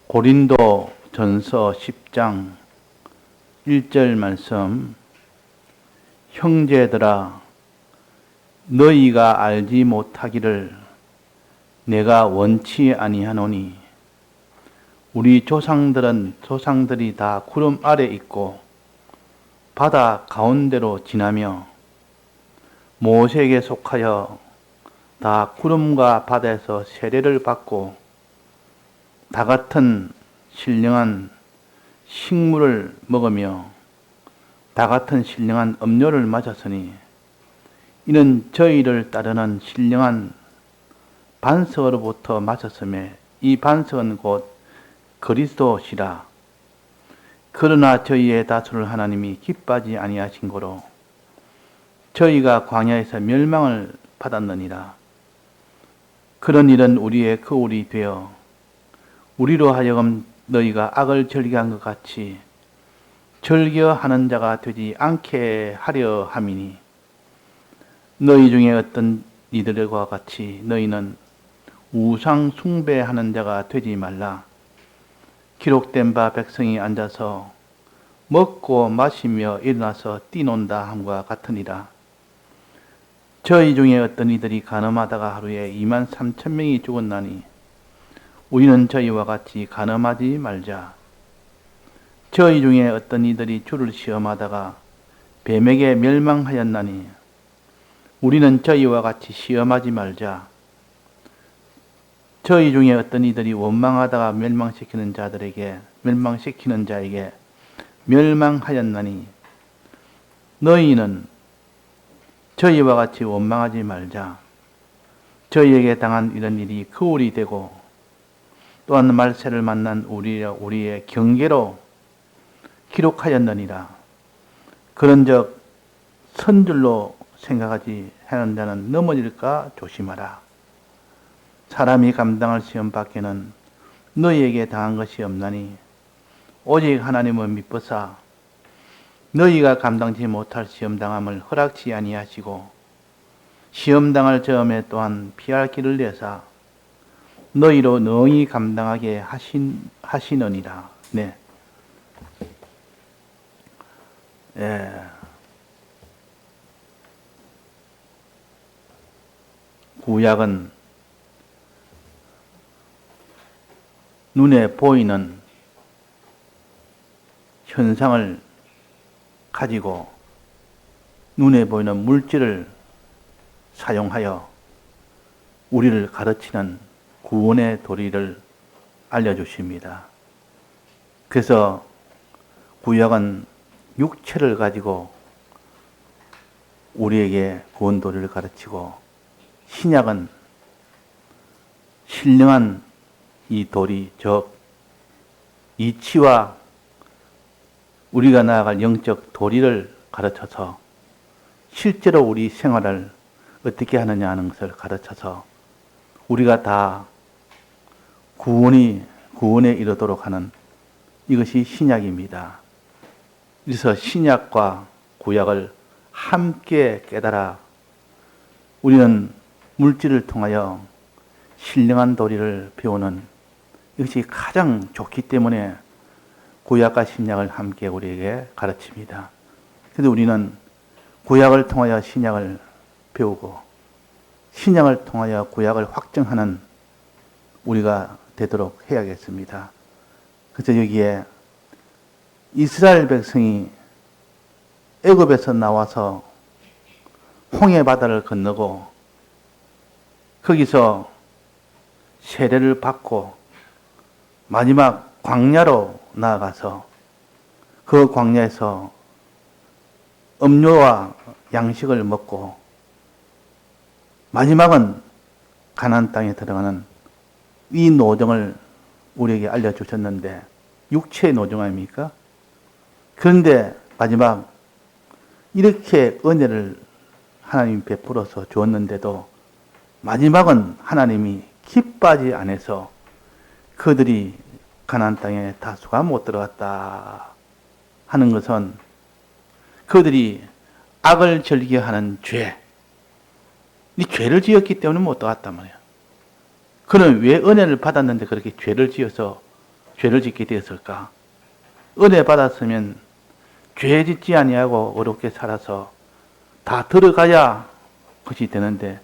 고린도 전서 10장 1절 말씀. 형제들아, 너희가 알지 못하기를 내가 원치 아니하노니 우리 조상들이 다 구름 아래 있고 바다 가운데로 지나며 모세에게 속하여 다 구름과 바다에서 세례를 받고 다 같은 신령한 식물을 먹으며 다 같은 신령한 음료를 마셨으니 이는 저희를 따르는 신령한 반석으로부터 마셨으며 이 반석은 곧 그리스도시라. 그러나 저희의 다수를 하나님이 기뻐하지 아니하신 거로 저희가 광야에서 멸망을 받았느니라. 그런 일은 우리의 거울이 되어 우리로 하여금 너희가 악을 즐겨한 것 같이 즐겨하는 자가 되지 않게 하려 함이니 너희 중에 어떤 이들과 같이 너희는 우상 숭배하는 자가 되지 말라. 기록된 바 백성이 앉아서 먹고 마시며 일어나서 뛰논다 함과 같으니라. 저희 중에 어떤 이들이 간음하다가 하루에 23,000명이 죽었나니 우리는 저희와 같이 간음하지 말자. 저희 중에 어떤 이들이 주를 시험하다가 뱀에게 멸망하였나니 우리는 저희와 같이 시험하지 말자. 저희 중에 어떤 이들이 원망하다가 멸망시키는 자에게 멸망하였나니 너희는 저희와 같이 원망하지 말자. 저희에게 당한 이런 일이 거울이 되고 또한 말세를 만난 우리의 경계로 기록하였느니라. 그런즉 선줄로 생각하지 하는 자는 넘어질까 조심하라. 사람이 감당할 시험 밖에는 너희에게 당한 것이 없나니 오직 하나님은 미쁘사 너희가 감당치 못할 시험당함을 허락치 아니하시고 시험당할 저음에 또한 피할 길을 내사 너희로 능히 감당하게 하시느니라. 네. 구약은 눈에 보이는 현상을 가지고 눈에 보이는 물질을 사용하여 우리를 가르치는 구원의 도리를 알려주십니다. 그래서 구약은 육체를 가지고 우리에게 구원 도리를 가르치고 신약은 신령한 이 도리, 즉 이치와 우리가 나아갈 영적 도리를 가르쳐서 실제로 우리 생활을 어떻게 하느냐 하는 것을 가르쳐서 우리가 다 구원에 이르도록 하는 이것이 신약입니다. 그래서 신약과 구약을 함께 깨달아 우리는 물질을 통하여 신령한 도리를 배우는 이것이 가장 좋기 때문에 구약과 신약을 함께 우리에게 가르칩니다. 그래서 우리는 구약을 통하여 신약을 배우고 신약을 통하여 구약을 확증하는 우리가 되도록 해야겠습니다. 그래서 여기에 이스라엘 백성이 애굽에서 나와서 홍해 바다를 건너고 거기서 세례를 받고 마지막 광야로 나아가서 그 광야에서 음료와 양식을 먹고 마지막은 가나안 땅에 들어가는 이 노정을 우리에게 알려주셨는데 육체의 노정 아닙니까? 그런데 마지막 이렇게 은혜를 하나님이 베풀어서 주었는데도 마지막은 하나님이 기뻐하지 않아서 그들이 가나안 땅에 다수가 못 들어갔다 하는 것은 그들이 악을 즐겨하는 죄, 이 죄를 지었기 때문에 못 들어갔단 말이야. 그는 왜 은혜를 받았는데 그렇게 죄를 지어서 죄를 짓게 되었을까? 은혜 받았으면 죄 짓지 아니하고 어렵게 살아서 다 들어가야 것이 되는데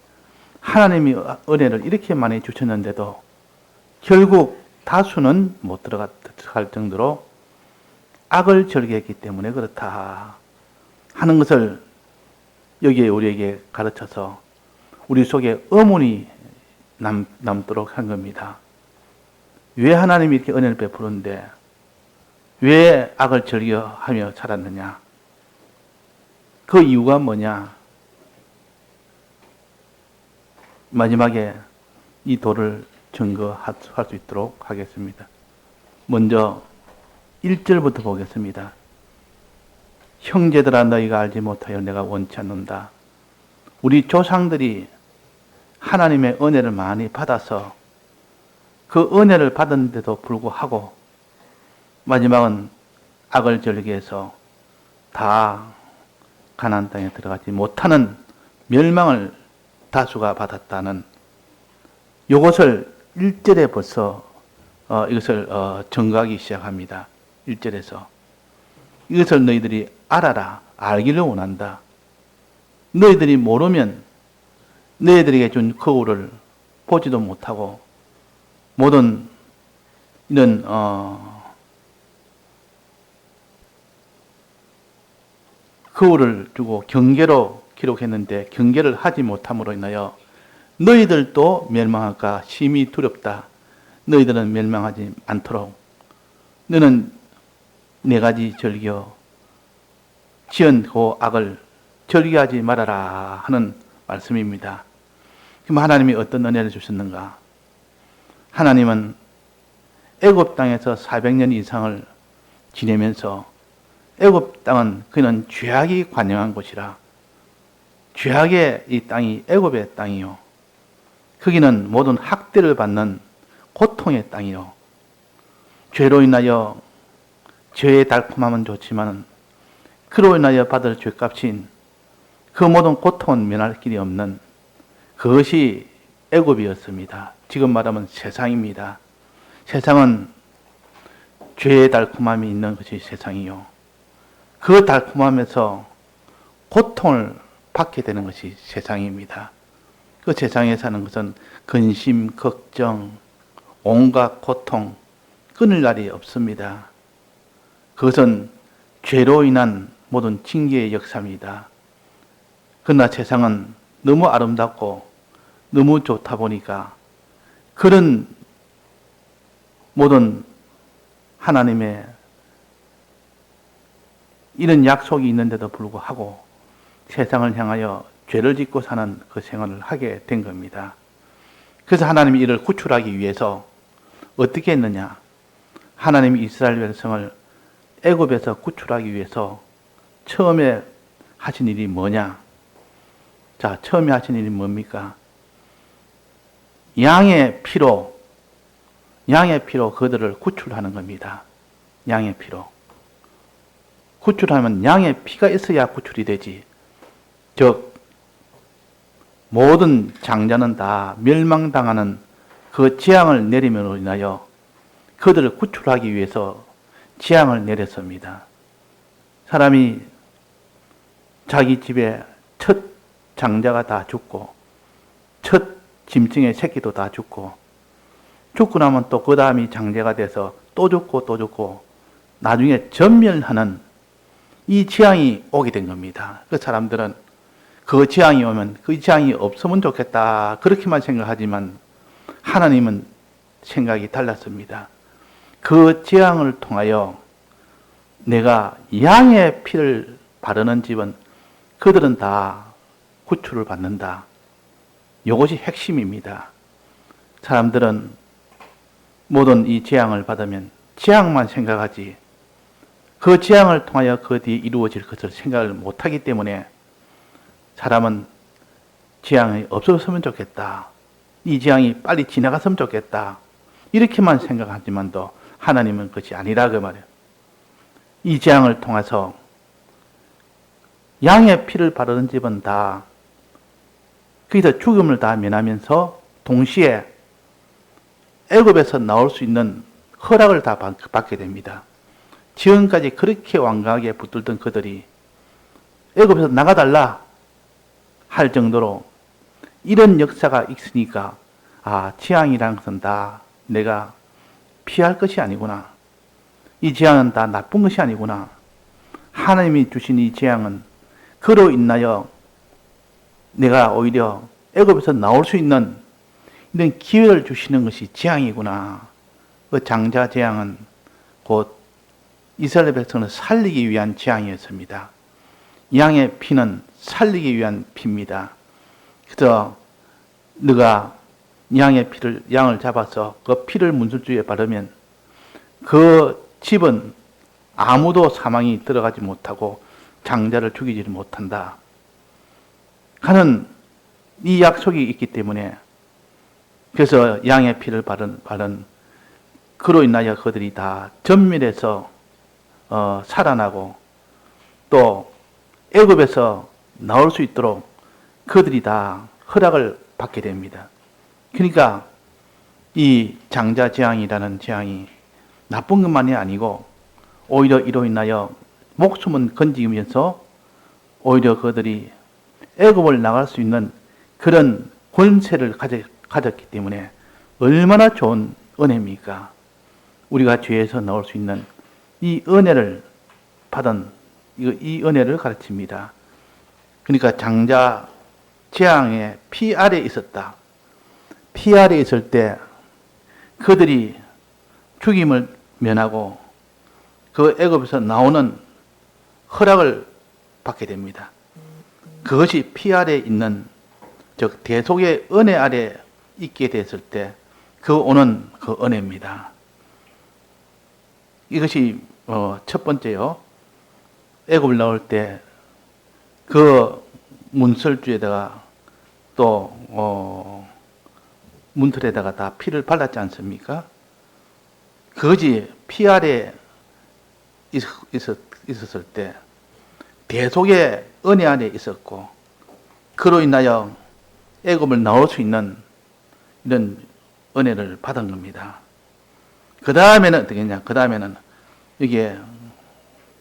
하나님이 은혜를 이렇게 많이 주셨는데도 결국 다수는 못 들어갈 정도로 악을 절개했기 때문에 그렇다 하는 것을 여기에 우리에게 가르쳐서 우리 속에 의문이 남도록 한 겁니다. 왜 하나님이 이렇게 은혜를 베푸는데 왜 악을 즐겨하며 살았느냐? 그 이유가 뭐냐? 마지막에 이 도를 증거할 수 있도록 하겠습니다. 먼저 1절부터 보겠습니다. 형제들아 너희가 알지 못하여 내가 원치 않는다. 우리 조상들이 하나님의 은혜를 많이 받아서 그 은혜를 받았는데도 불구하고 마지막은 악을 절개해서 다 가나안 땅에 들어가지 못하는 멸망을 다수가 받았다는 이것을 1절에 벌써 이것을 증거하기 시작합니다. 1절에서 이것을 너희들이 알아라. 알기를 원한다. 너희들이 모르면 너희들에게 준 거울을 보지도 못하고 모든 이런 거울을 주고 경계로 기록했는데 경계를 하지 못함으로 인하여 너희들도 멸망할까 심히 두렵다. 너희들은 멸망하지 않도록 너는 네 가지 절겨 지은 악을 절개하지 말아라 하는 말씀입니다. 그럼 하나님이 어떤 은혜를 주셨는가? 하나님은 애굽 땅에서 400년 이상을 지내면서 애굽 땅은 그는 죄악이 관영한 곳이라 죄악의 이 땅이 애굽의 땅이요 거기는 모든 학대를 받는 고통의 땅이요 죄로 인하여 죄의 달콤함은 좋지만 그로 인하여 받을 죄값인 그 모든 고통은 면할 길이 없는 그것이 애굽이었습니다. 지금 말하면 세상입니다. 세상은 죄의 달콤함이 있는 것이 세상이요. 그 달콤함에서 고통을 받게 되는 것이 세상입니다. 그 세상에 사는 것은 근심, 걱정, 온갖 고통, 끊을 날이 없습니다. 그것은 죄로 인한 모든 징계의 역사입니다. 그러나 세상은 너무 아름답고 너무 좋다 보니까 그런 모든 하나님의 이런 약속이 있는데도 불구하고 세상을 향하여 죄를 짓고 사는 그 생활을 하게 된 겁니다. 그래서 하나님이 이를 구출하기 위해서 어떻게 했느냐? 하나님이 이스라엘 백성을 애굽에서 구출하기 위해서 처음에 하신 일이 뭐냐? 자, 처음에 하신 일이 뭡니까? 양의 피로 그들을 구출하는 겁니다. 양의 피로. 구출하면 양의 피가 있어야 구출이 되지. 즉 모든 장자는 다 멸망당하는 그 재앙을 내림으로 인하여 그들을 구출하기 위해서 재앙을 내렸습니다. 사람이 자기 집에 첫 장자가 다 죽고 첫 짐승의 새끼도 다 죽고 나면 또 그 다음이 장자가 돼서 또 죽고 나중에 전멸하는 이 재앙이 오게 된 겁니다. 그 사람들은 그 재앙이 오면 그 재앙이 없으면 좋겠다 그렇게만 생각하지만 하나님은 생각이 달랐습니다. 그 재앙을 통하여 내가 양의 피를 바르는 집은 그들은 다 구출을 받는다. 이것이 핵심입니다. 사람들은 모든 이 재앙을 받으면 재앙만 생각하지 그 재앙을 통하여 그 뒤에 이루어질 것을 생각을 못하기 때문에 사람은 재앙이 없었으면 좋겠다. 이 재앙이 빨리 지나갔으면 좋겠다. 이렇게만 생각하지만도 하나님은 그것이 아니라 그 말이에요. 이 재앙을 통해서 양의 피를 바르는 집은 다 거기서 죽음을 다 면하면서 동시에 애굽에서 나올 수 있는 허락을 다 받게 됩니다. 지금까지 그렇게 완강하게 붙들던 그들이 애굽에서 나가달라 할 정도로 이런 역사가 있으니까 재앙이라는 것은 다 내가 피할 것이 아니구나. 이 재앙은 다 나쁜 것이 아니구나. 하나님이 주신 이 재앙은 그로 인하여 내가 오히려 애굽에서 나올 수 있는 이런 기회를 주시는 것이 재앙이구나. 그 장자 재앙은 곧 이스라엘 백성을 살리기 위한 재앙이었습니다. 양의 피는 살리기 위한 피입니다. 그래서 너가 양을 잡아서 그 피를 문설주에 바르면 그 집은 아무도 사망이 들어가지 못하고 장자를 죽이지 못한다 하는 이 약속이 있기 때문에, 그래서 양의 피를 바른 그로 인하여 그들이 다 전멸해서 살아나고 또 애굽에서 나올 수 있도록 그들이 다 허락을 받게 됩니다. 그러니까 이 장자 재앙이라는 재앙이 나쁜 것만이 아니고 오히려 이로 인하여 목숨은 건지면서 오히려 그들이 애굽을 나갈 수 있는 그런 권세를 가졌기 때문에 얼마나 좋은 은혜입니까? 우리가 죄에서 나올 수 있는 이 은혜를 받은 이 은혜를 가르칩니다. 그러니까 장자 재앙의 피 아래에 있었다. 피 아래에 있을 때 그들이 죽임을 면하고 그 애굽에서 나오는 허락을 받게 됩니다. 그것이 피 아래에 있는 즉 대속의 은혜 아래 있게 됐을 때 그 오는 그 은혜입니다. 이것이 첫 번째요. 애굽을 나올 때 그 문설주에다가 또 문틀에다가 다 피를 발랐지 않습니까? 그것이 피 아래 있었을 때 대속의 은혜 안에 있었고 그로 인하여 애굽을 나올 수 있는 이런 은혜를 받은 겁니다. 그 다음에는 어떻게 했냐? 그 다음에는 이게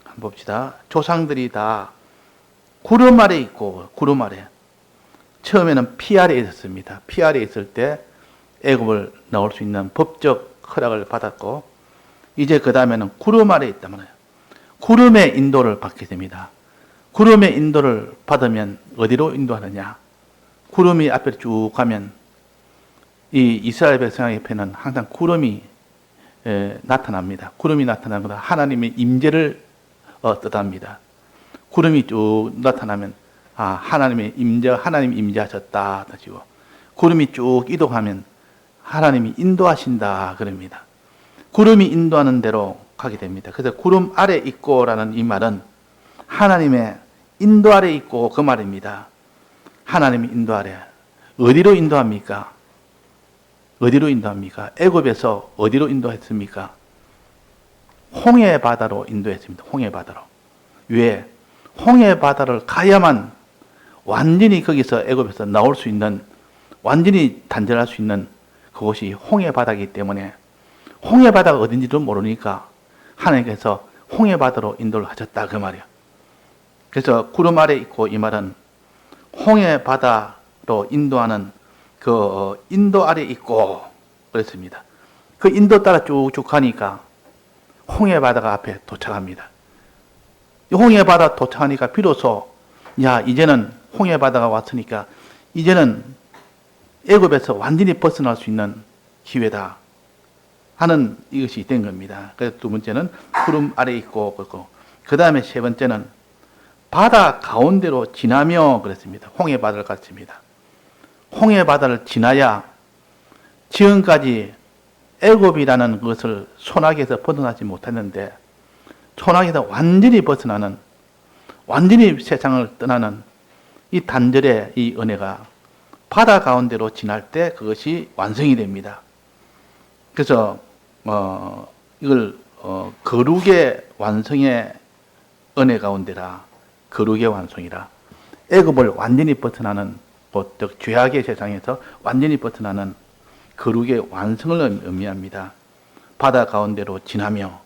한번 봅시다. 조상들이 다 구름 아래 있고 구름 아래. 처음에는 피 아래에 있었습니다. 피 아래에 있을 때 애굽을 나올 수 있는 법적 허락을 받았고 이제 그 다음에는 구름 아래에 있단 말이에요. 구름의 인도를 받게 됩니다. 구름의 인도를 받으면 어디로 인도하느냐? 구름이 앞에 쭉 가면 이 이스라엘 백성 옆에는 항상 구름이 나타납니다. 구름이 나타나는 것은 하나님의 임재를 뜻합니다. 구름이 쭉 나타나면 하나님 임재하셨다 뜻이고, 구름이 쭉 이동하면 하나님이 인도하신다 그럽니다. 구름이 인도하는 대로 가게 됩니다. 그래서 구름 아래 있고라는 이 말은 하나님의 인도 아래 있고 그 말입니다. 하나님이 인도 아래. 어디로 인도합니까? 어디로 인도합니까? 애굽에서 어디로 인도했습니까? 홍해 바다로 인도했습니다. 홍해 바다로. 왜? 홍해 바다를 가야만 완전히 거기서 애굽에서 나올 수 있는, 완전히 단절할 수 있는 그곳이 홍해 바다이기 때문에 홍해 바다가 어딘지도 모르니까 하나님께서 홍해 바다로 인도를 하셨다 그 말이에요. 그래서 구름 아래 있고 이 말은 홍해 바다로 인도하는 그 인도 아래 있고 그랬습니다. 그 인도 따라 쭉쭉 가니까 홍해 바다가 앞에 도착합니다. 홍해 바다 도착하니까 비로소 이제는 홍해 바다가 왔으니까 이제는 애굽에서 완전히 벗어날 수 있는 기회다 하는 이것이 된 겁니다. 그래서 두 번째는 구름 아래 있고 그 다음에 세 번째는 바다 가운데로 지나며 그랬습니다. 홍해 바다를 갔습니다. 홍해 바다를 지나야 지금까지 애굽이라는 것을 손아귀에서 벗어나지 못했는데 손아귀에서 완전히 벗어나는, 완전히 세상을 떠나는 이 단절의 이 은혜가 바다 가운데로 지날 때 그것이 완성이 됩니다. 그래서 이걸 거룩의 완성의 은혜 가운데라, 거룩의 완성이라, 애굽을 완전히 벗어나는 즉 죄악의 세상에서 완전히 벗어나는 거룩의 완성을 의미합니다. 바다 가운데로 지나며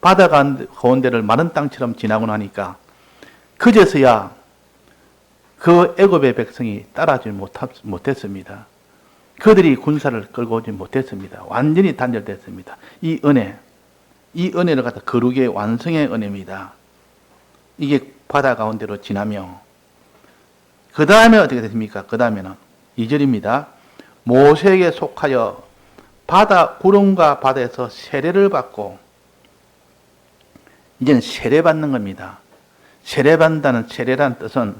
바다 가운데를 마른 땅처럼 지나고 나니까 그제서야 그 애굽의 백성이 따라하지 못했습니다. 그들이 군사를 끌고 오지 못했습니다. 완전히 단절됐습니다. 이 은혜를 갖다 거룩의 완성의 은혜입니다. 이게 바다 가운데로 지나며 그 다음에 어떻게 됐습니까? 그 다음에는 2절입니다. 모세에게 속하여 구름과 바다에서 세례를 받고, 이제는 세례받는 겁니다. 세례받는다는 세례란 뜻은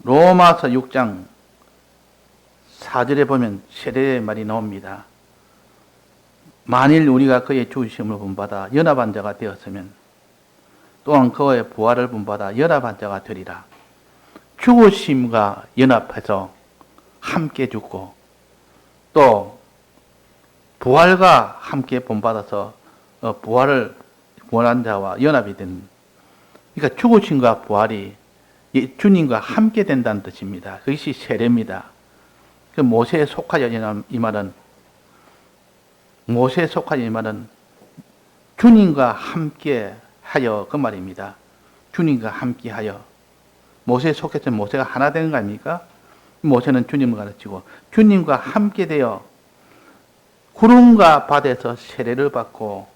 로마서 6장 4절에 보면 세례의 말이 나옵니다. 만일 우리가 그의 죽으심을 본받아 연합한 자가 되었으면 또한 그의 부활을 본받아 연합한 자가 되리라. 죽으심과 연합해서 함께 죽고 또 부활과 함께 본받아서 부활한 자와 연합이 된, 그러니까 죽으심과 부활이 주님과 함께 된다는 뜻입니다. 그것이 세례입니다. 그 모세에 속하여 이 말은 주님과 함께 하여 그 말입니다. 주님과 함께 하여. 모세에 속해서 모세가 하나 되는 거 아닙니까? 모세는 주님을 가르치고 주님과 함께 되어 구름과 바다에서 세례를 받고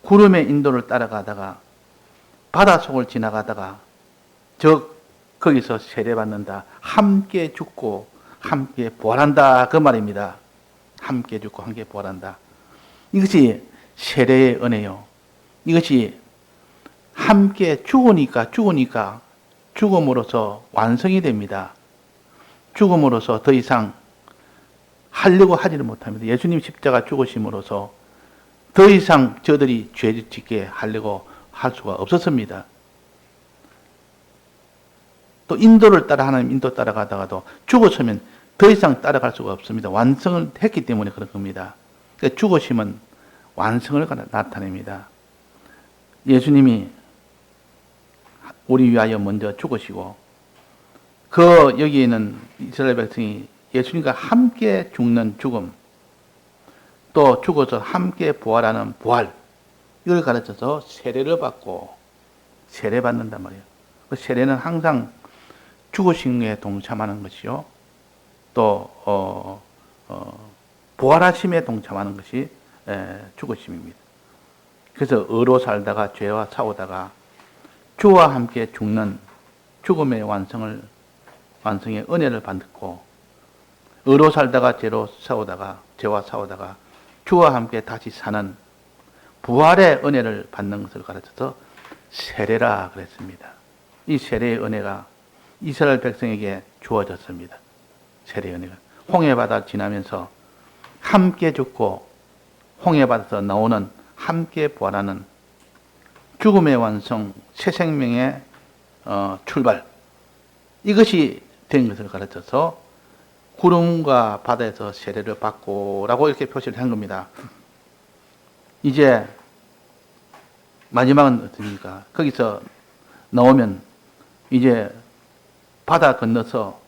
구름의 인도를 따라가다가 바다 속을 지나가다가 거기서 세례받는다. 함께 죽고 함께 부활한다. 그 말입니다. 함께 죽고 함께 부활한다. 이것이 세례의 은혜요. 이것이 함께 죽으니까 죽음으로써 완성이 됩니다. 죽음으로써 더 이상 하려고 하지를 못합니다. 예수님 십자가 죽으심으로써 더 이상 저들이 죄 짓게 하려고 할 수가 없었습니다. 또 하나님 인도 따라가다가도 죽었으면 더 이상 따라갈 수가 없습니다. 완성을 했기 때문에 그런 겁니다. 그러니까 죽으심은 완성을 나타냅니다. 예수님이 우리 위하여 먼저 죽으시고 여기에는 이스라엘 백성이 예수님과 함께 죽는 죽음, 또 죽어서 함께 부활하는 부활, 이걸 가르쳐서 세례를 받고 세례받는단 말이에요. 그 세례는 항상 죽으심에 동참하는 것이요. 또 부활하심에 동참하는 것이 죽으심입니다. 그래서 의로 살다가 죄와 싸우다가 주와 함께 죽는 죽음의 완성의 은혜를 받고, 의로 살다가 죄와 싸우다가 주와 함께 다시 사는 부활의 은혜를 받는 것을 가르쳐서 세례라 그랬습니다. 이 세례의 은혜가 이스라엘 백성에게 주어졌습니다. 세례의 은혜가 홍해바다를 지나면서 함께 죽고 홍해바다에서 나오는 함께 부활하는 죽음의 완성, 새 생명의 출발, 이것이 된 것을 가르쳐서 구름과 바다에서 세례를 받고라고 이렇게 표시를 한 겁니다. 이제 마지막은 어떻습니까? 거기서 나오면 이제 바다 건너서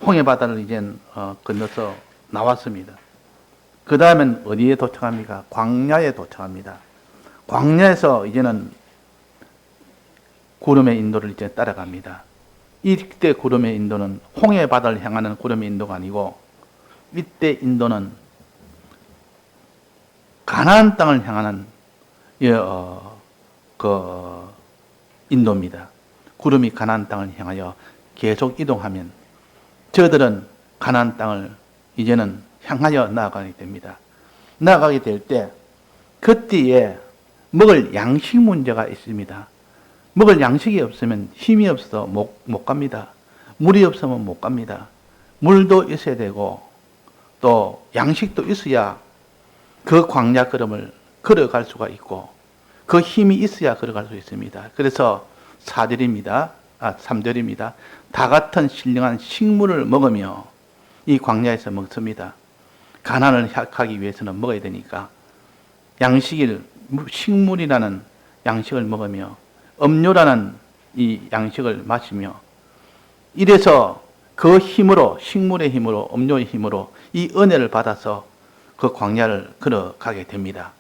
홍해바다를 이제 건너서 나왔습니다. 그 다음엔 어디에 도착합니까? 광야에 도착합니다. 광야에서 이제는 구름의 인도를 이제 따라갑니다. 이때 구름의 인도는 홍해바다를 향하는 구름의 인도가 아니고, 이때 인도는 가나안 땅을 향하는 인도입니다. 구름이 가나안 땅을 향하여 계속 이동하면 저들은 가나안 땅을 이제는 향하여 나아가게 됩니다. 나아가게 될 때 그때에 먹을 양식 문제가 있습니다. 먹을 양식이 없으면 힘이 없어서 못 갑니다. 물이 없으면 못 갑니다. 물도 있어야 되고 또 양식도 있어야 그 광야 걸음을 걸어갈 수가 있고 그 힘이 있어야 걸어갈 수 있습니다. 그래서 3절입니다. 다 같은 신령한 식물을 먹으며 이 광야에서 먹습니다. 가난을 하기 위해서는 먹어야 되니까 식물이라는 양식을 먹으며 음료라는 이 양식을 마시며 이래서 그 힘으로, 식물의 힘으로, 음료의 힘으로 이 은혜를 받아서 그 광야를 걸어가게 됩니다.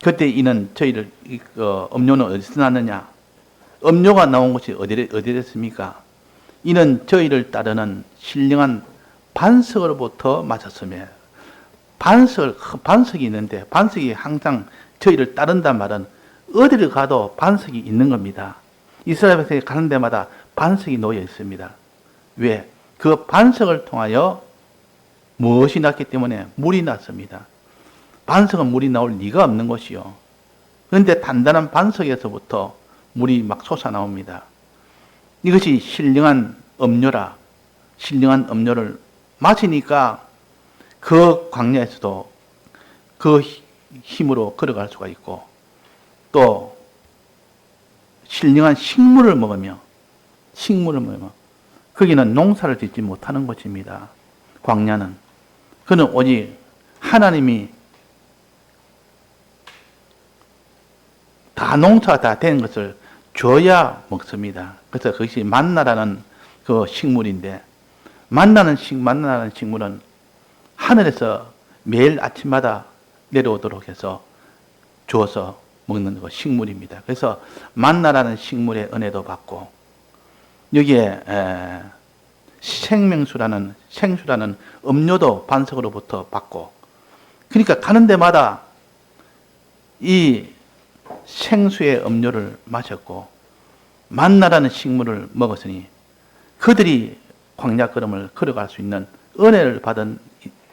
그때 이는 저희를, 음료는 어디서 났느냐? 음료가 나온 곳이 어디 됐습니까? 이는 저희를 따르는 신령한 반석으로부터 맞았으며, 반석이 있는데, 반석이 항상 저희를 따른단 말은 어디를 가도 반석이 있는 겁니다. 이스라엘 백성이 가는 데마다 반석이 놓여 있습니다. 왜? 그 반석을 통하여 무엇이 났기 때문에 물이 났습니다. 반석은 물이 나올 리가 없는 것이요. 그런데 단단한 반석에서부터 물이 막 솟아나옵니다. 이것이 신령한 음료라. 신령한 음료를 마시니까 그 광야에서도 그 힘으로 걸어갈 수가 있고, 또 신령한 식물을 먹으며 거기는 농사를 짓지 못하는 곳입니다. 광야는. 그는 오직 하나님이 다 농사가 다 된 것을 줘야 먹습니다. 그래서 그것이 만나라는 그 식물인데, 만나는 식물은 하늘에서 매일 아침마다 내려오도록 해서 주어서 먹는 그 식물입니다. 그래서 만나라는 식물의 은혜도 받고, 여기에 생수라는 음료도 반석으로부터 받고, 그러니까 가는 데마다 이 생수의 음료를 마셨고 만나라는 식물을 먹었으니 그들이 광야 걸음을 걸어갈 수 있는 은혜를 받은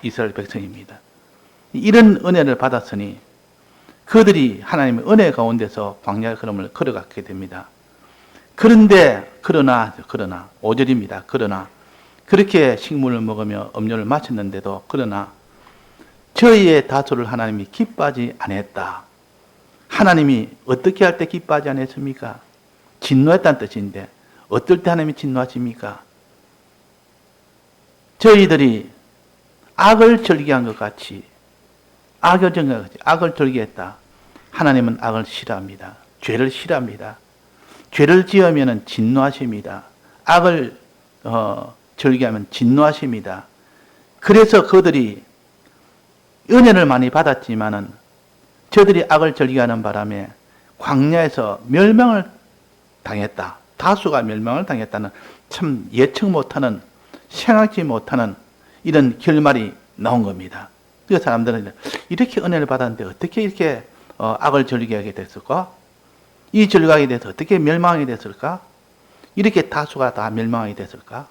이스라엘 백성입니다. 이런 은혜를 받았으니 그들이 하나님의 은혜 가운데서 광야 걸음을 걸어가게 됩니다. 그러나 5절입니다. 그러나 그렇게 식물을 먹으며 음료를 마셨는데도 그러나 저희의 다소를 하나님이 기뻐하지 않았다. 하나님이 어떻게 할 때 기뻐하지 않았습니까? 진노했다는 뜻인데 어떨 때 하나님이 진노하십니까? 저희들이 악을 절기한 것 같이 악을 절기했다. 하나님은 악을 싫어합니다. 죄를 싫어합니다. 죄를 지으면 진노하십니다. 악을 절기하면 진노하십니다. 그래서 그들이 은혜를 많이 받았지만은 저들이 악을 절기하는 바람에 광야에서 멸망을 당했다. 다수가 멸망을 당했다는 참 예측 못하는, 생각지 못하는 이런 결말이 나온 겁니다. 그 사람들은 이렇게 은혜를 받았는데 어떻게 이렇게 악을 절기하게 됐을까? 이 절기하게 돼서 어떻게 멸망하게 됐을까? 이렇게 다수가 다 멸망하게 됐을까?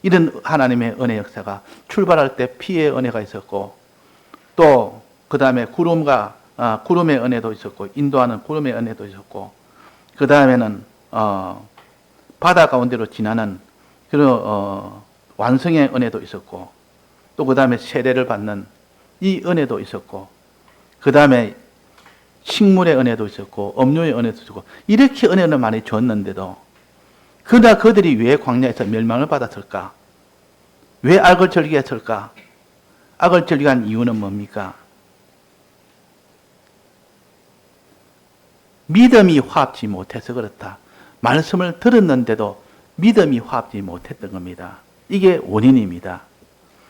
이런 하나님의 은혜 역사가 출발할 때 피의 은혜가 있었고, 또 그 다음에 구름의 은혜도 있었고, 인도하는 구름의 은혜도 있었고, 그 다음에는 바다 가운데로 지나는 그런 완성의 은혜도 있었고, 또 그 다음에 세례를 받는 이 은혜도 있었고, 그 다음에 식물의 은혜도 있었고, 음료의 은혜도 있었고, 이렇게 은혜를 많이 줬는데도 그러나 그들이 왜 광야에서 멸망을 받았을까? 왜 악을 절기했을까? 악을 절기한 이유는 뭡니까? 믿음이 화합지 못해서 그렇다. 말씀을 들었는데도 믿음이 화합지 못했던 겁니다. 이게 원인입니다.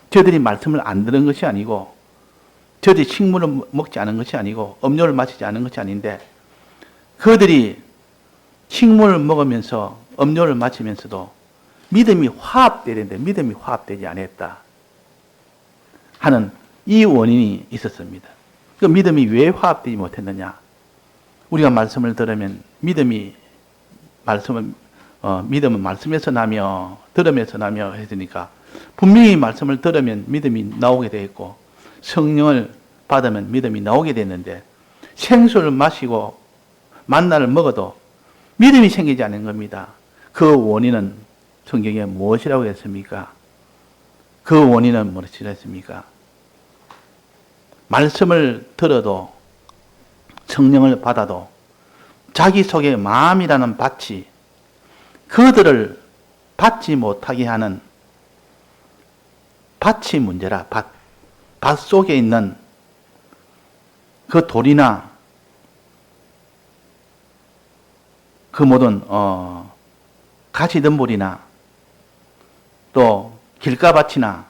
저들이 말씀을 안 들은 것이 아니고, 저들이 식물을 먹지 않은 것이 아니고, 음료를 마시지 않은 것이 아닌데, 그들이 식물을 먹으면서 음료를 마시면서도 믿음이 화합되는데 믿음이 화합되지 않았다 하는 이 원인이 있었습니다. 그 믿음이 왜 화합되지 못했느냐? 우리가 말씀을 들으면 믿음은 말씀에서 나며 들음에서 나며 했으니까 분명히 말씀을 들으면 믿음이 나오게 되어 있고 성령을 받으면 믿음이 나오게 됐는데 생수를 마시고 만나를 먹어도 믿음이 생기지 않는 겁니다. 그 원인은 성경에 무엇이라고 했습니까? 그 원인은 무엇이라고 했습니까? 말씀을 들어도 성령을 받아도 자기 속에 마음이라는 밭이 그들을 받지 못하게 하는 밭이 문제라. 밭 속에 있는 그 돌이나 그 모든 가시덤불이나 또 길가밭이나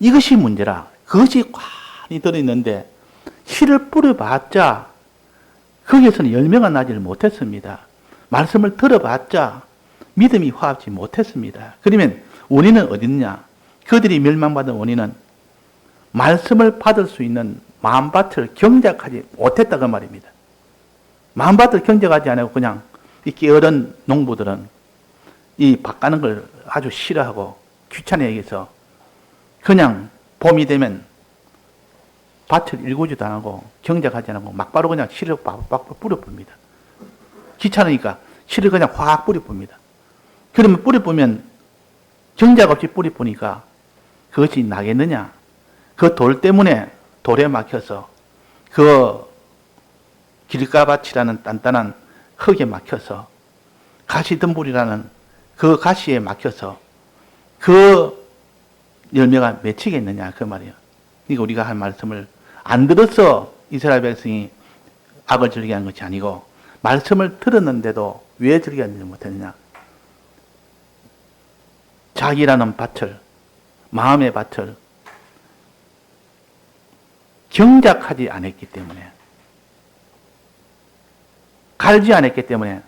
이것이 문제라. 그것이 꽉이 들어있는데 씨를 뿌려봤자 거기에서는 열매가 나지를 못했습니다. 말씀을 들어봤자 믿음이 화합지 못했습니다. 그러면 원인은 어디 있느냐? 그들이 멸망받은 원인은 말씀을 받을 수 있는 마음밭을 경작하지 못했다 그 말입니다. 마음밭을 경작하지 않고 그냥 이 게으른 농부들은 이 밭 가는 걸 아주 싫어하고 귀찮게 여기서 그냥 봄이 되면 밭을 일구지도 안 하고 경작하지 않고 막바로 그냥 씨를 빡빡 뿌려봅니다. 귀찮으니까 씨를 그냥 확 뿌려봅니다. 그러면 뿌려보면 경작 없이 뿌려보니까 그것이 나겠느냐? 그 돌 때문에 돌에 막혀서 그 길가밭이라는 단단한 흙에 막혀서 가시덤불이라는 그 가시에 막혀서 그 열매가 맺히겠느냐 그 말이에요. 그러니까 우리가 한 말씀을 안 들어서 이스라엘 백성이 악을 즐기한 것이 아니고 말씀을 들었는데도 왜 즐기지 못했느냐. 자기라는 밭을, 마음의 밭을 경작하지 않았기 때문에, 갈지 않았기 때문에,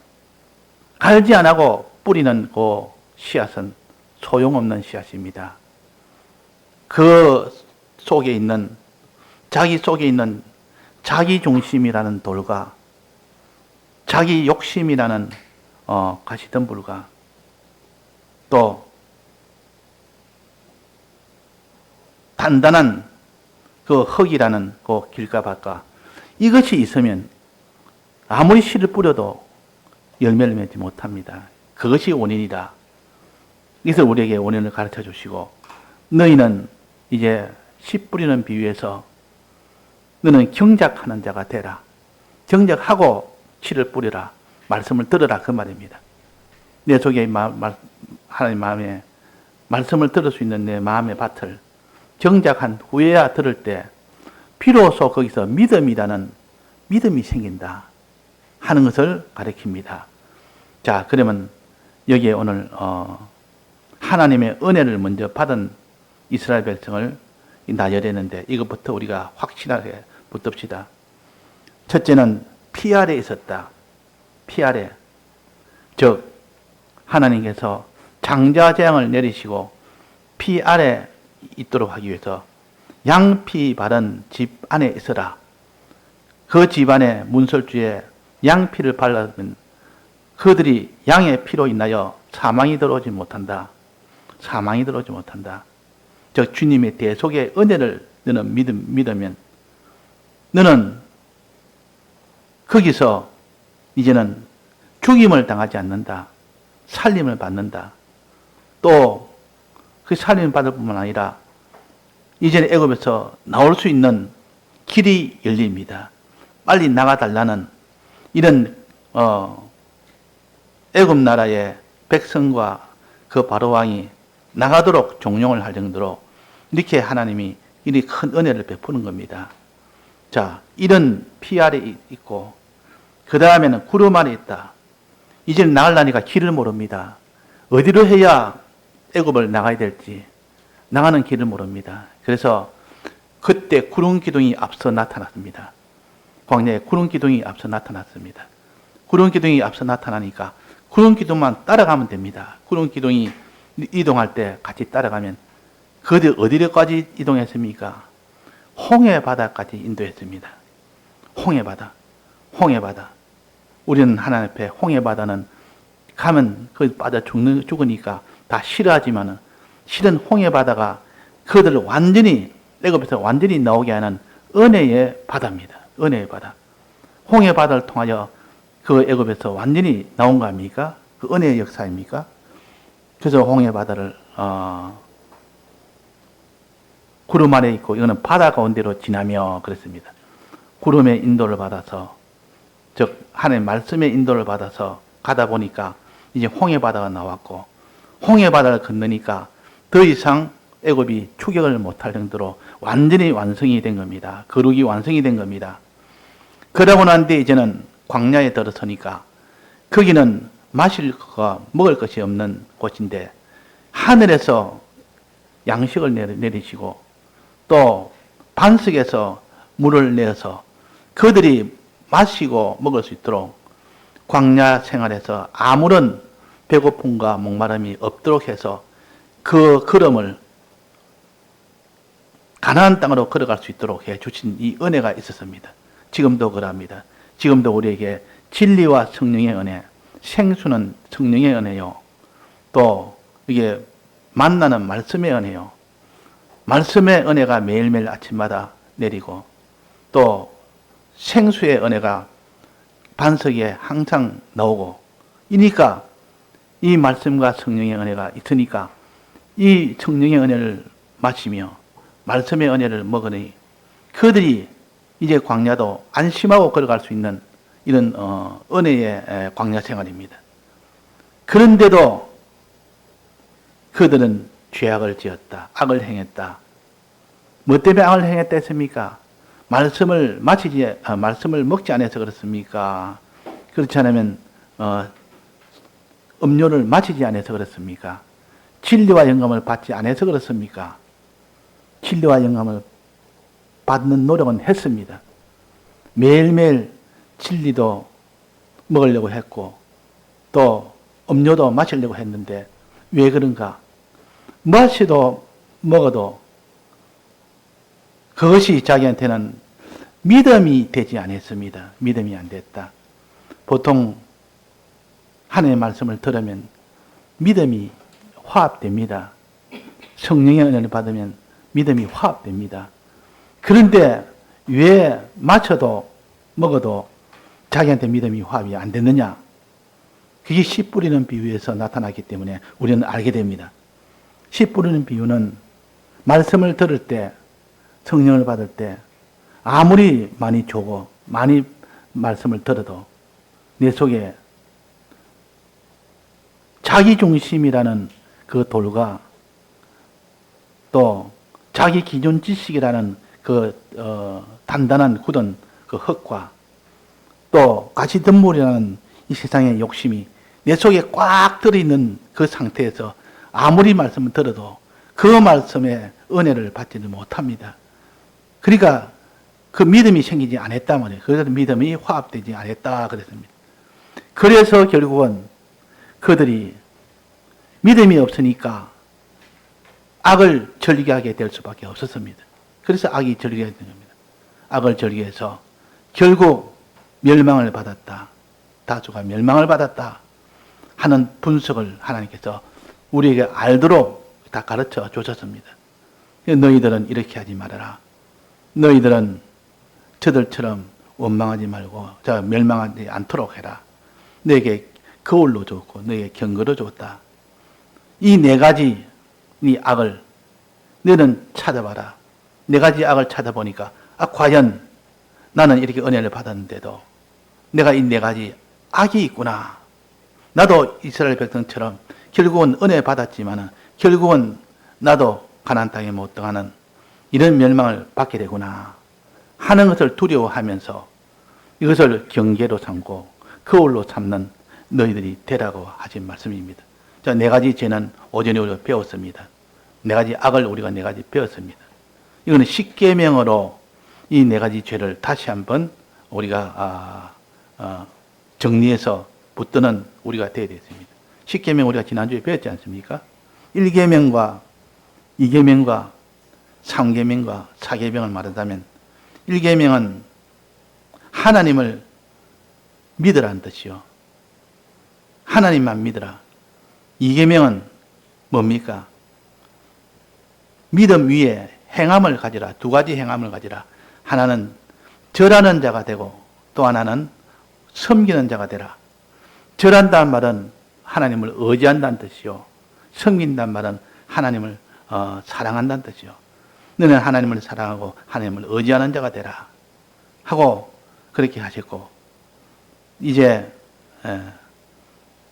갈지 안 하고 뿌리는 그 씨앗은 소용없는 씨앗입니다. 그 속에 있는, 자기 속에 있는 자기 중심이라는 돌과 자기 욕심이라는 가시덤불과 또 단단한 그 흙이라는 그 길가밭과 이것이 있으면 아무리 씨를 뿌려도 열매를 맺지 못합니다. 그것이 원인이다. 이것을 우리에게 원인을 가르쳐 주시고 너희는 이제 씨 뿌리는 비유에서 너는 경작하는 자가 되라. 경작하고 씨를 뿌려라. 말씀을 들으라 그 말입니다. 내 속에 하나님 마음에 말씀을 들을 수 있는 내 마음의 밭을 경작한 후에야 들을 때 비로소 거기서 믿음이 생긴다 하는 것을 가리킵니다. 자, 그러면 여기에 오늘 하나님의 은혜를 먼저 받은 이스라엘 백성을 나열했는데 이것부터 우리가 확실하게 붙듭시다. 첫째는 피 아래 있었다. 피 아래. 즉 하나님께서 장자재앙을 내리시고 피 아래 있도록 하기 위해서 양피 바른 집 안에 있어라. 그 집 안에 문설주에 양피를 발라면 그들이 양의 피로 인하여 사망이 들어오지 못한다. 사망이 들어오지 못한다. 즉 주님의 대속의 은혜를 너는 믿으면 너는 거기서 이제는 죽임을 당하지 않는다. 살림을 받는다. 또 그 살림을 받을 뿐만 아니라 이제는 애굽에서 나올 수 있는 길이 열립니다. 빨리 나가달라는 이런 애굽 나라의 백성과 그 바로왕이 나가도록 종용을 할 정도로 이렇게 하나님이 이리 큰 은혜를 베푸는 겁니다. 자, 이런 피 아래 있고 그 다음에는 구름 아래 있다. 이제는 나가려니까 길을 모릅니다. 어디로 해야 애굽을 나가야 될지 나가는 길을 모릅니다. 그래서 그때 구름 기둥이 앞서 나타났습니다. 광야에 구름 기둥이 앞서 나타났습니다. 구름 기둥이 앞서 나타나니까 구름 기둥만 따라가면 됩니다. 구름 기둥이 이동할 때 같이 따라가면 그들 어디까지 이동했습니까? 홍해 바다까지 인도했습니다. 홍해 바다. 홍해 바다. 우리는 하나님 앞에 홍해 바다는 가면 그 바다 죽으니까 다 싫어하지만은 실은 홍해 바다가 그들을 완전히 애굽에서 완전히 나오게 하는 은혜의 바다입니다. 은혜의 바다. 홍해 바다를 통하여 그 애굽에서 완전히 나온 거 아닙니까? 그 은혜의 역사입니까? 그래서 홍해 바다를 구름 아래 있고 이거는 바다 가운데로 지나며 그랬습니다. 구름의 인도를 받아서 즉 하나님의 말씀의 인도를 받아서 가다 보니까 이제 홍해 바다가 나왔고 홍해 바다를 건너니까 더 이상 애굽이 추격을 못할 정도로 완전히 완성이 된 겁니다. 거룩이 완성이 된 겁니다. 그러고 난 뒤에 이제는 광야에 들어서니까 거기는 마실 거가 먹을 것이 없는 곳인데 하늘에서 양식을 내리시고 또 반석에서 물을 내어서 그들이 마시고 먹을 수 있도록 광야 생활에서 아무런 배고픔과 목마름이 없도록 해서 그 걸음을 가나안 땅으로 걸어갈 수 있도록 해 주신 이 은혜가 있었습니다. 지금도 그럽니다. 지금도 우리에게 진리와 성령의 은혜, 생수는 성령의 은혜요. 또 이게 만나는 말씀의 은혜요. 말씀의 은혜가 매일매일 아침마다 내리고 또 생수의 은혜가 반석에 항상 나오고 이니까 이 말씀과 성령의 은혜가 있으니까 이 성령의 은혜를 마시며 말씀의 은혜를 먹으니 그들이 이제 광야도 안심하고 걸어갈 수 있는 이런 은혜의 광야 생활입니다. 그런데도 그들은 죄악을 지었다. 악을 행했다. 뭐 때문에 악을 행했다 했습니까? 말씀을 먹지 않아서 그렇습니까? 그렇지 않으면 음료를 마시지 않아서 그렇습니까? 진리와 영감을 받지 않아서 그렇습니까? 진리와 영감을 받는 노력은 했습니다. 매일매일 진리도 먹으려고 했고 또 음료도 마시려고 했는데 왜 그런가? 마시도 먹어도 그것이 자기한테는 믿음이 되지 않았습니다. 믿음이 안 됐다. 보통 하나님의 말씀을 들으면 믿음이 화합됩니다. 성령의 은혜를 받으면 믿음이 화합됩니다. 그런데 왜 마셔도 먹어도 자기한테 믿음이 화합이 안 됐느냐? 그게 씨 뿌리는 비유에서 나타나기 때문에 우리는 알게 됩니다. 씨 뿌리는 비유는 말씀을 들을 때, 성령을 받을 때 아무리 많이 조고 많이 말씀을 들어도 내 속에 자기중심이라는 그 돌과 또 자기 기존 지식이라는 그 단단한 굳은 그 흙과 또 가시덤불이라는 이 세상의 욕심이 내 속에 꽉 들어있는 그 상태에서 아무리 말씀을 들어도 그 말씀의 은혜를 받지는 못합니다. 그러니까 그 믿음이 생기지 않았다 말이에요. 그래서 믿음이 화합되지 않았다 그랬습니다. 그래서 결국은 그들이 믿음이 없으니까 악을 절개하게 될 수밖에 없었습니다. 그래서 악이 절개가 된 겁니다. 악을 절개해서 결국 멸망을 받았다. 다수가 멸망을 받았다 하는 분석을 하나님께서 우리에게 알도록 다 가르쳐 주셨습니다. 너희들은 이렇게 하지 말아라. 너희들은 저들처럼 원망하지 말고 멸망하지 않도록 해라. 너에게 거울로 줬고 너에게 경거로 줬다. 이 네 가지 이 악을 너는 찾아봐라. 네 가지 악을 찾아보니까 과연 나는 이렇게 은혜를 받았는데도 내가 이 네 가지 악이 있구나. 나도 이스라엘 백성처럼 결국은 은혜 받았지만 결국은 나도 가나안 땅에 못 들어가는 이런 멸망을 받게 되구나 하는 것을 두려워하면서 이것을 경계로 삼고 거울로 삼는 너희들이 되라고 하신 말씀입니다. 자, 네 가지 죄는 오전에 우리가 배웠습니다. 네 가지 악을 우리가 네 가지 배웠습니다. 이거는 십계명으로 이 네 가지 죄를 다시 한번 우리가 정리해서 붙드는 우리가 되어야 되겠습니다. 십계명 우리가 지난주에 배웠지 않습니까? 1계명과 2계명과 3계명과 4계명을 말하자면 1계명은 하나님을 믿으라는 뜻이요. 하나님만 믿으라. 2계명은 뭡니까? 믿음 위에 행함을 가지라. 두 가지 행함을 가지라. 하나는 절하는 자가 되고 또 하나는 섬기는 자가 되라. 절한다는 말은 하나님을 의지한다는 뜻이요. 섬긴다는 말은 하나님을 사랑한다는 뜻이요. 너는 하나님을 사랑하고 하나님을 의지하는 자가 되라 하고 그렇게 하셨고 이제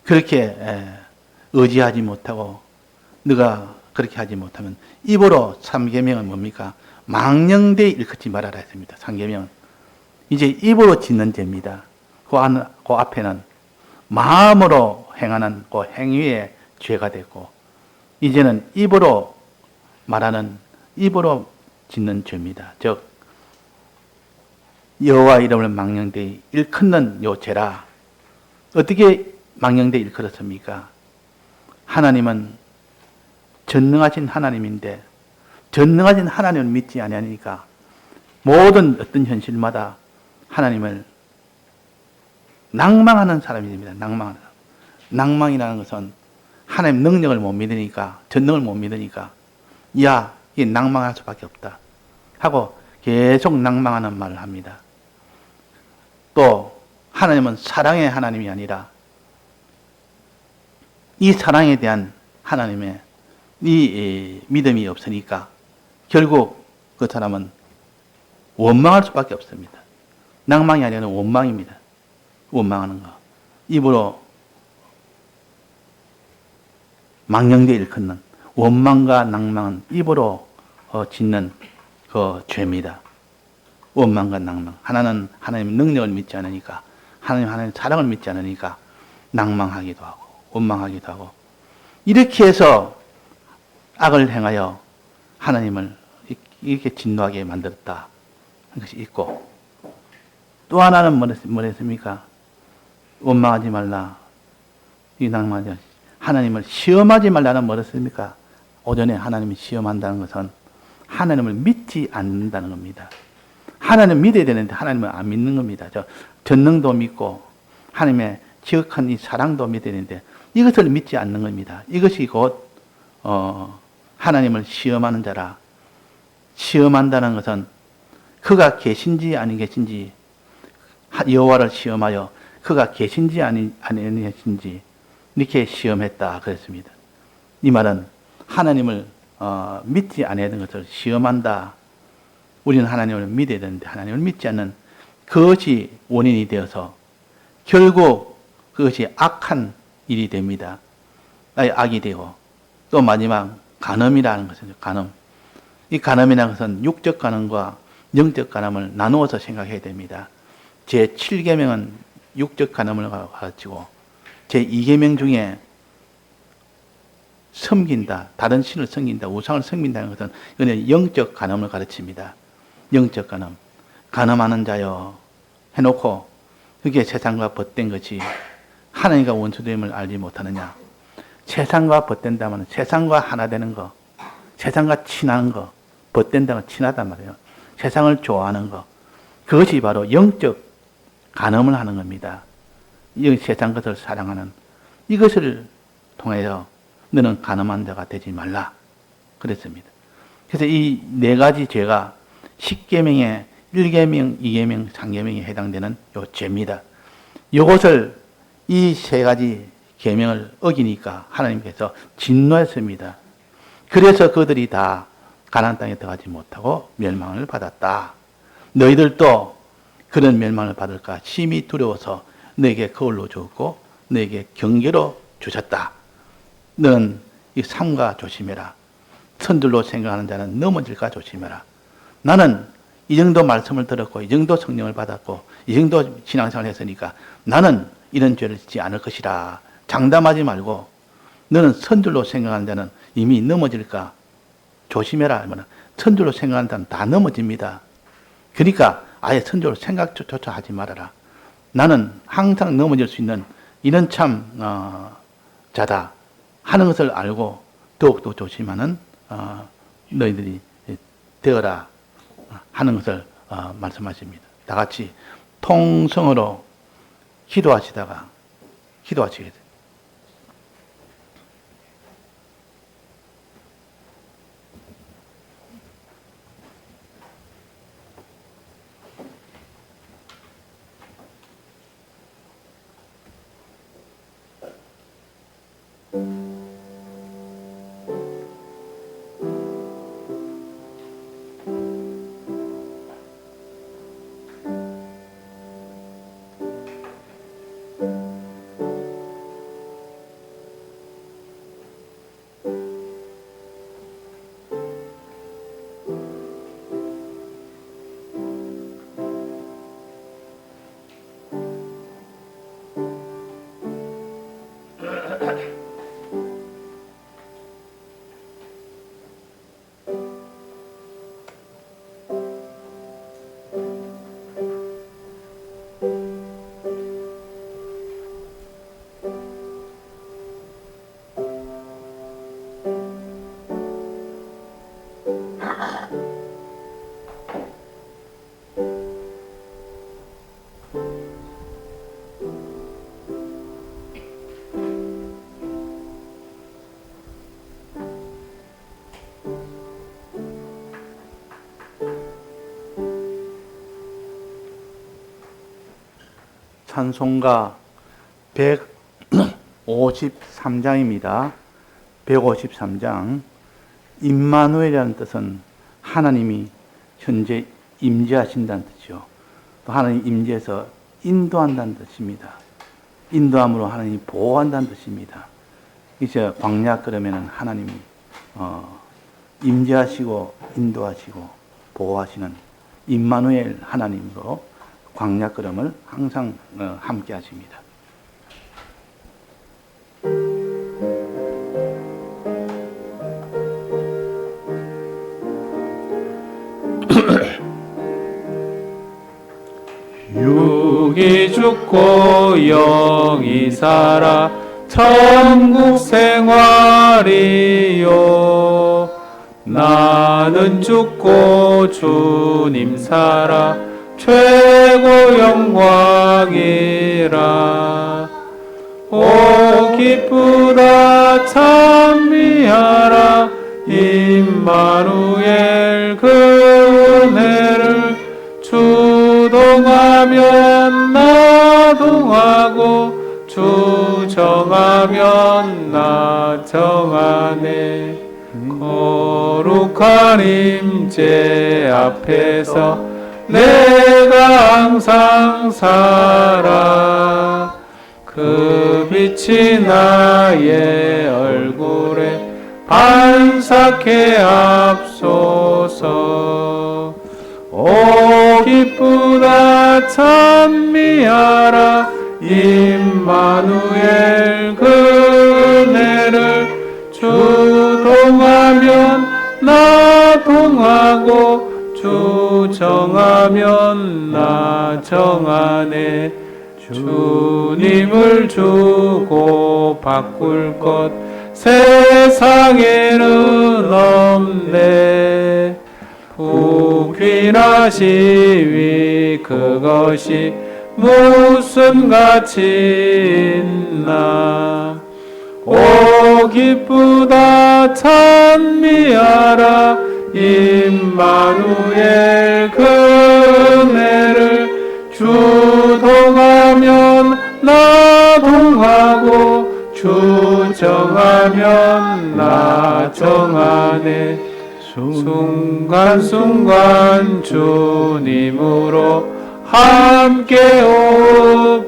그렇게 의지하지 못하고 네가 그렇게 하지 못하면 입으로 3계명은 뭡니까? 망령되이 일컫지 말아라 했습니다. 3계명은 이제 입으로 짓는 죄입니다. 그 앞에는 마음으로 행하는 그 행위의 죄가 됐고, 이제는 입으로 말하는, 입으로 짓는 죄입니다. 즉 여호와 이름을 망령되이 일컫는 요 죄라. 어떻게 망령되이 일컬었습니까? 하나님은 전능하신 하나님인데 전능하신 하나님을 믿지 아니하니까 모든 어떤 현실마다 하나님을 낭망하는 사람이 됩니다. 낭망하는 사람. 낭망이라는 것은 하나님 능력을 못 믿으니까, 전능을 못 믿으니까, 야, 이게 낭망할 수밖에 없다 하고 계속 낭망하는 말을 합니다. 또 하나님은 사랑의 하나님이 아니라 이 사랑에 대한 하나님의 이 믿음이 없으니까 결국 그 사람은 원망할 수밖에 없습니다. 낭망이 아니라 원망입니다. 원망하는 거. 입으로 망령되이 일컫는 원망과 낭망은 입으로 짓는 그 죄입니다. 원망과 낭망. 하나는 하나님의 능력을 믿지 않으니까, 하나님의 사랑을 믿지 않으니까 낭망하기도 하고 원망하기도 하고, 이렇게 해서 악을 행하여 하나님을 이렇게 진노하게 만들었다 하는 것이 있고, 또 하나는 뭐랬습니까? 원망하지 말라, 이 낭망하지 말라. 하나님을 시험하지 말라는 뭐랬습니까? 오전에 하나님을 시험한다는 것은 하나님을 믿지 않는다는 겁니다. 하나님을 믿어야 되는데 하나님을 안 믿는 겁니다. 전능도 믿고 하나님의 지극한 이 사랑도 믿어야 되는데 이것을 믿지 않는 겁니다. 이것이 곧 하나님을 시험하는 자라. 시험한다는 것은 그가 계신지 아니 계신지, 여호와를 시험하여 그가 계신지 아니 계신지 이렇게 시험했다 그랬습니다. 이 말은 하나님을 믿지 않는 것을 시험한다. 우리는 하나님을 믿어야 되는데 하나님을 믿지 않는 그것이 원인이 되어서 결국 그것이 악한 일이 됩니다. 악이 되고, 또 마지막 간음이라는 것은, 간음. 이 간음이라는 것은 육적 간음과 영적 간음을 나누어서 생각해야 됩니다. 제7계명은 육적 간음을 가르치고 제2계명 중에 섬긴다, 다른 신을 섬긴다, 우상을 섬긴다는 것은 이거는 영적 간음을 가르칩니다. 영적 간음. 간음하는 자여 해놓고 그게 세상과 벗된 것이 하나님과 원수됨을 알지 못하느냐. 세상과 벗된다면 세상과 하나 되는 거, 세상과 친한 거, 벗된다면 친하단 말이에요. 세상을 좋아하는 거, 그것이 바로 영적 간음을 하는 겁니다. 이 세상 것을 사랑하는, 이것을 통해서 너는 간음한 자가 되지 말라 그랬습니다. 그래서 이 네 가지 죄가 10계명에 1계명, 2계명, 3계명에 해당되는 요 죄입니다. 이것을 이 세 가지 계명을 어기니까 하나님께서 진노했습니다. 그래서 그들이 다 가나안 땅에 들어가지 못하고 멸망을 받았다. 너희들도 그런 멸망을 받을까 심히 두려워서 너에게 거울로 주었고 너에게 경계로 주셨다. 너는 이 삼가 조심해라. 선들로 생각하는 자는 넘어질까 조심해라. 나는 이 정도 말씀을 들었고 이 정도 성령을 받았고 이 정도 신앙생활을 했으니까 나는 이런 죄를 짓지 않을 것이라. 장담하지 말고 너는 선들로 생각하는 자는 이미 넘어질까 조심해라. 선들로 생각하는 자는 다 넘어집니다. 그러니까 아예 선적으로 생각조차 하지 말아라. 나는 항상 넘어질 수 있는 이런 참 자다 하는 것을 알고 더욱더 조심하는 너희들이 되어라 하는 것을 말씀하십니다. 다 같이 통성으로 기도하시다가 기도하시겠습니다. 찬송가 153장입니다. 153장. 임마누엘이라는 뜻은 하나님이 현재 임재하신다는 뜻이요. 또 하나님 임재해서 인도한다는 뜻입니다. 인도함으로 하나님이 보호한다는 뜻입니다. 이제 광야 그러면은 하나님이 임재하시고 인도하시고 보호하시는 임마누엘 하나님으로 광야 걸음을 항상 함께 하십니다. 육이 죽고 영이 살아 천국 생활이요 나는 죽고 주님 살아 최고 영광이라 오 기쁘다 찬미하라 임마누엘 그 은혜를 주동하면 나 동하고 주 정하면 나 정하네 거룩한 임재 앞에서 내가 항상 살아 그 빛이 나의 얼굴에 반삭해 앞소서 오 기쁘다 찬미하라 임마누엘 그 은혜를 주동하면 나 동하고 주 정하면 나 정하네 주님을 주고 바꿀 것 세상에는 없네 부귀나시위 그것이 무슨 가치 있나 오 기쁘다 찬미하라 임마누엘 그 은혜를 주동하면 나 동하고 주 정하면 나 정하네 순간순간 주님으로 함께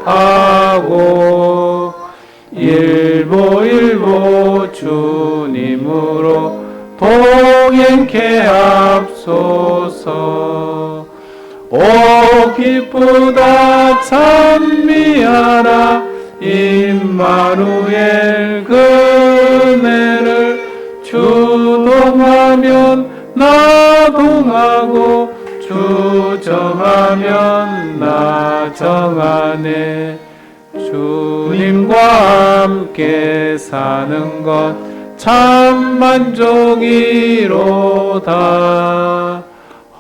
호흡하고 일보일보 주님으로 동행케 앞소서 오 기쁘다 찬미하라 임마누엘 그 은혜를 주동하면 나 동하고 주 정하면 나 정하네 주님과 함께 사는 것 참 만족이로다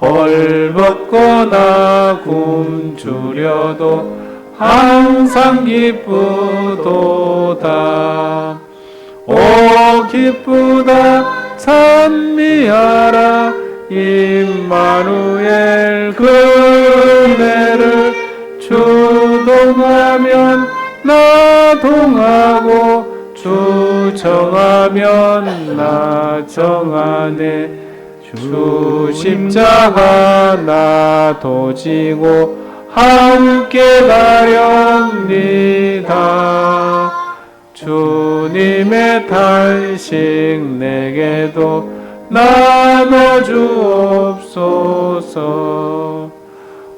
헐벗거나 굶주려도 항상 기쁘도다 오 기쁘다 찬미하라 임마누엘 그 은혜를 주동하면 나 동하고 주 정하면 나 정하네 주 십자가 나도 지고 함께 가렵니다 주님의 탄식 내게도 나눠주옵소서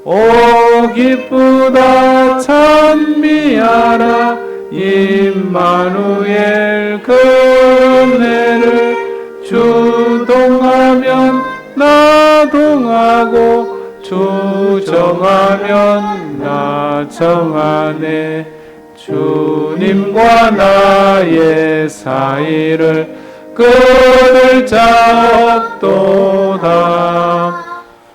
오 기쁘다 찬미하라 임마누엘 그 은혜를 주동하면 나 동하고 주 정하면 나 정하네 주님과 나의 사이를 끊을 자 없도다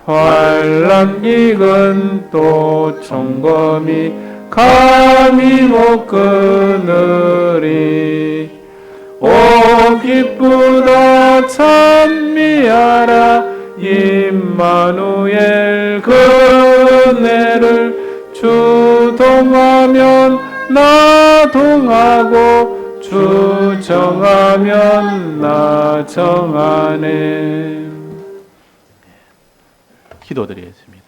환난 기근 또 총검이 감히 못 끊으리 오 기쁘다 찬미하라 임마누엘 그 은혜를 주 동하면 나 동하고 주 정하면 나 정하네. 기도드리겠습니다.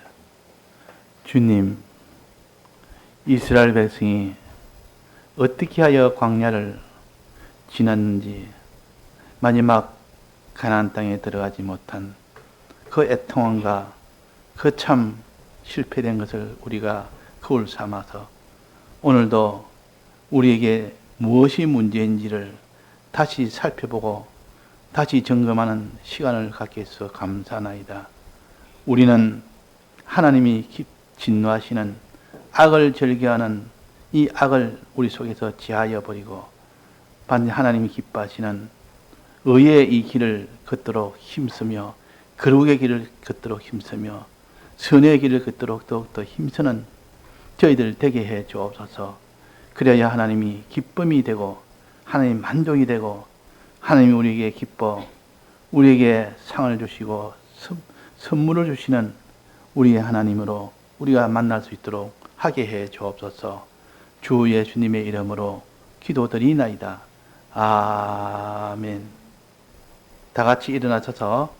주님, 이스라엘 백성이 어떻게 하여 광야를 지났는지, 마지막 가나안 땅에 들어가지 못한 그 애통함과 그 참 실패된 것을 우리가 거울 삼아서 오늘도 우리에게 무엇이 문제인지를 다시 살펴보고 다시 점검하는 시간을 갖게 해서 감사하나이다. 우리는 하나님이 진노하시는 악을 절개하는 이 악을 우리 속에서 제하여 버리고 반드시 하나님이 기뻐하시는 의의 이 길을 걷도록 힘쓰며 거룩의 길을 걷도록 힘쓰며 선의 길을 걷도록 더욱더 힘쓰는 저희들 되게 해 주옵소서. 그래야 하나님이 기쁨이 되고 하나님 만족이 되고 하나님이 우리에게 기뻐 우리에게 상을 주시고 선물을 주시는 우리의 하나님으로 우리가 만날 수 있도록 하게 해 주옵소서. 주 예수님의 이름으로 기도드리나이다. 아멘. 다 같이 일어나셔서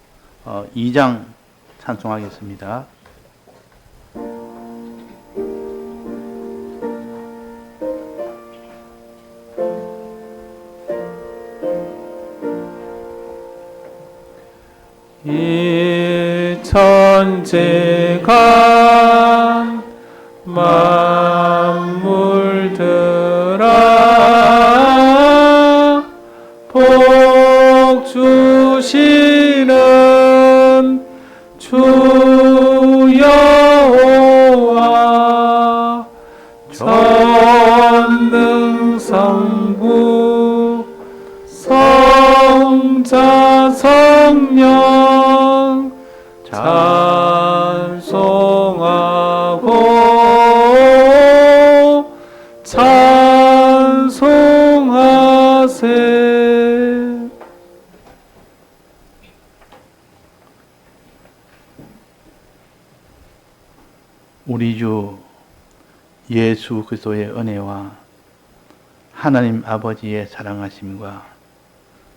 2장 찬송하겠습니다. 이 천지가 만물들아 복 주시는 주 여호와 전능성부 성자 성령 찬송하고 찬송하세. 우리 주 예수 그리스도의 은혜와 하나님 아버지의 사랑하심과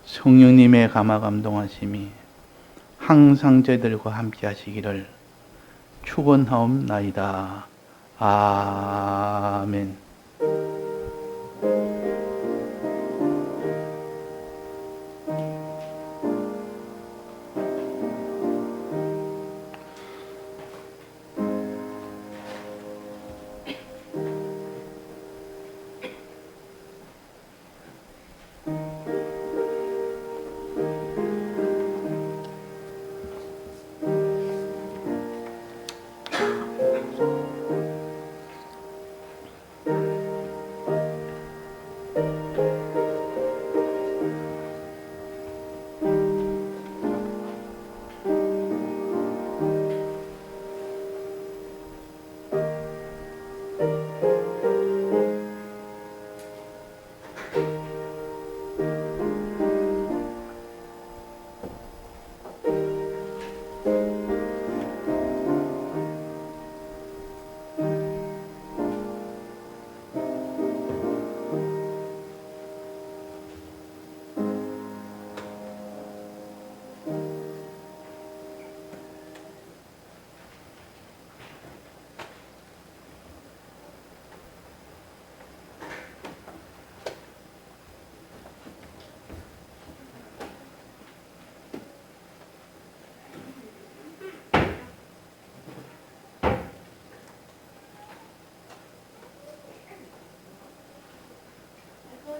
성령님의 감화 감동하심이 항상 저희들과 함께 하시기를 축원하옵나이다. 아멘.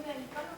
그러니까